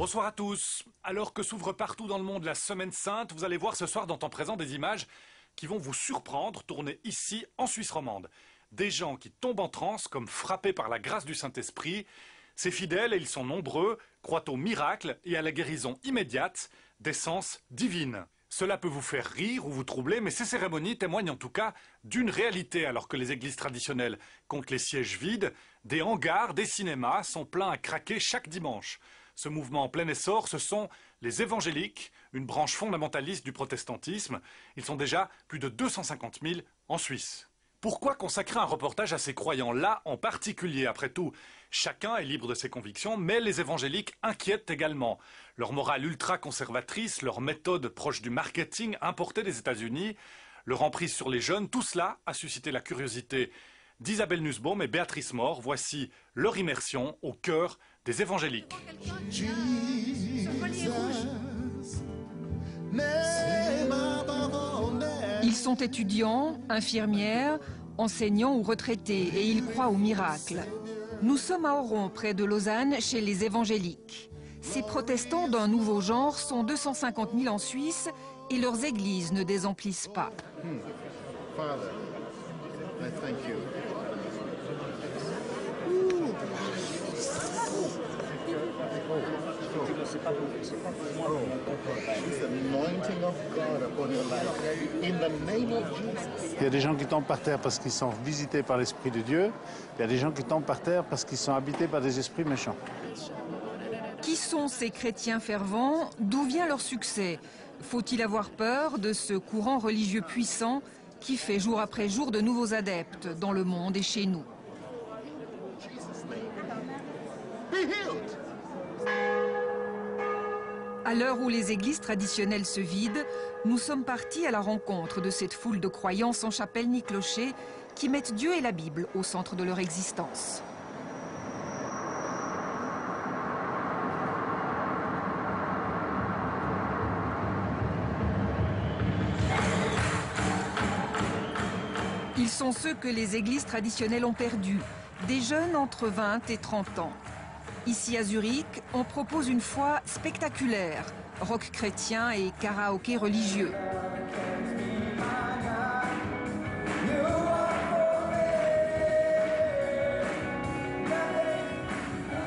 Bonsoir à tous. Alors que s'ouvre partout dans le monde la Semaine Sainte, vous allez voir ce soir dans Temps Présent des images qui vont vous surprendre, tournées ici en Suisse romande. Des gens qui tombent en transe comme frappés par la grâce du Saint-Esprit. Ces fidèles, et ils sont nombreux, croient au miracle et à la guérison immédiate d'essence divine. Cela peut vous faire rire ou vous troubler, mais ces cérémonies témoignent en tout cas d'une réalité. Alors que les églises traditionnelles comptent les sièges vides, des hangars, des cinémas sont pleins à craquer chaque dimanche. Ce mouvement en plein essor, ce sont les évangéliques, une branche fondamentaliste du protestantisme. Ils sont déjà plus de 250 000 en Suisse. Pourquoi consacrer un reportage à ces croyants-là en particulier? Après tout, chacun est libre de ses convictions, mais les évangéliques inquiètent également. Leur morale ultra-conservatrice, leur méthode proche du marketing importé des États-Unis, leur emprise sur les jeunes, tout cela a suscité la curiosité d'Isabelle Nussbaum et Béatrice Mort. Voici leur immersion au cœur des évangéliques. Ils sont étudiants, infirmières, enseignants ou retraités et ils croient au miracle. Nous sommes à Oron, près de Lausanne, chez les évangéliques. Ces protestants d'un nouveau genre sont 250 000 en Suisse et leurs églises ne désemplissent pas. Il y a des gens qui tombent par terre parce qu'ils sont visités par l'Esprit de Dieu. Il y a des gens qui tombent par terre parce qu'ils sont habités par des esprits méchants. Qui sont ces chrétiens fervents? D'où vient leur succès? Faut-il avoir peur de ce courant religieux puissant qui fait jour après jour de nouveaux adeptes dans le monde et chez nous? À l'heure où les églises traditionnelles se vident, nous sommes partis à la rencontre de cette foule de croyants sans chapelle ni clocher qui mettent Dieu et la Bible au centre de leur existence. Ils sont ceux que les églises traditionnelles ont perdus, des jeunes entre 20 et 30 ans. Ici à Zurich, on propose une foi spectaculaire, rock chrétien et karaoké religieux.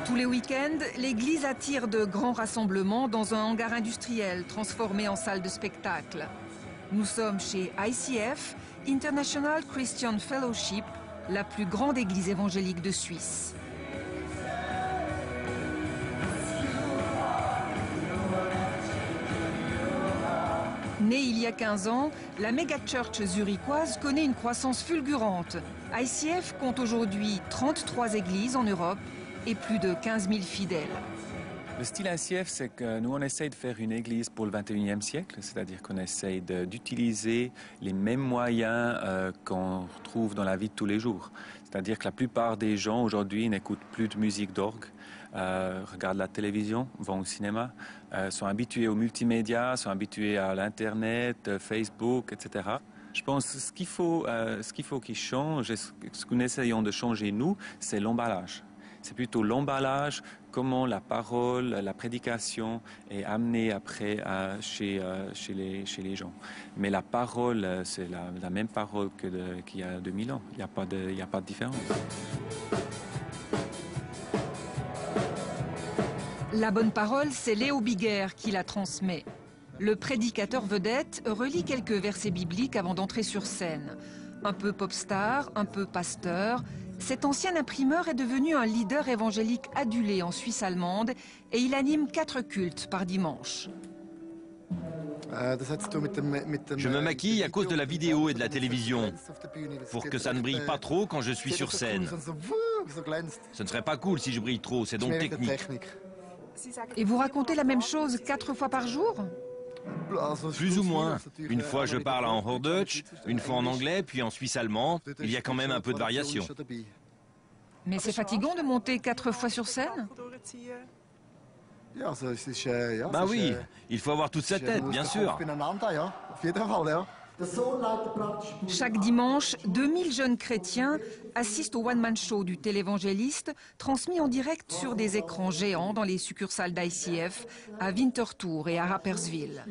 Tous les week-ends, l'église attire de grands rassemblements dans un hangar industriel transformé en salle de spectacle. Nous sommes chez ICF, International Christian Fellowship, la plus grande église évangélique de Suisse. Née il y a 15 ans, la méga-church zurichoise connaît une croissance fulgurante. ICF compte aujourd'hui 33 églises en Europe et plus de 15 000 fidèles. Le style ICF, c'est que nous, on essaye de faire une église pour le 21e siècle, c'est-à-dire qu'on essaye d'utiliser les mêmes moyens qu'on retrouve dans la vie de tous les jours. C'est-à-dire que la plupart des gens aujourd'hui n'écoutent plus de musique d'orgue, regardent la télévision, vont au cinéma, sont habitués aux multimédia, sont habitués à l'Internet, Facebook, etc. Je pense que ce qu'il faut qu'il change, et ce que nous essayons de changer nous, c'est l'emballage. C'est plutôt l'emballage, comment la parole, la prédication est amenée après chez les gens. Mais la parole, c'est la même parole qu'il y a 2000 ans. Il n'y a pas de différence. La bonne parole, c'est Léo Biguer qui la transmet. Le prédicateur vedette relit quelques versets bibliques avant d'entrer sur scène. Un peu pop star, un peu pasteur, cet ancien imprimeur est devenu un leader évangélique adulé en Suisse allemande et il anime 4 cultes par dimanche. Je me maquille à cause de la vidéo et de la télévision, pour que ça ne brille pas trop quand je suis sur scène. Ce ne serait pas cool si je brille trop, c'est donc technique. Et vous racontez la même chose 4 fois par jour? Plus ou moins. Une fois je parle en Hochdeutsch, une fois en anglais, puis en suisse allemand. Il y a quand même un peu de variation. Mais c'est fatigant de monter 4 fois sur scène? Bah oui, il faut avoir toute sa tête, bien sûr. Chaque dimanche, 2000 jeunes chrétiens assistent au one-man show du télévangéliste, transmis en direct sur des écrans géants dans les succursales d'ICF à Winterthur et à Rapperswil.